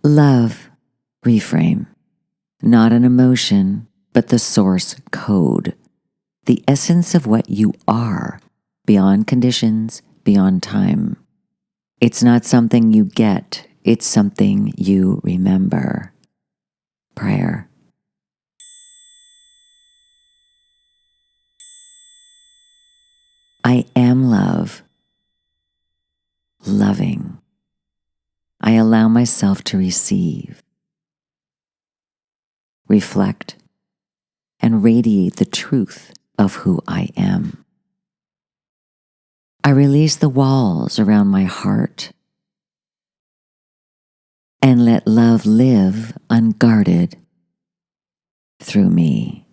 Love, reframe, not an emotion, but the source code, the essence of what you are, beyond conditions, beyond time. It's not something you get, it's something you remember. Prayer. I am love, loving. I allow myself to receive, reflect, and radiate the truth of who I am. I release the walls around my heart and let love live unguarded through me.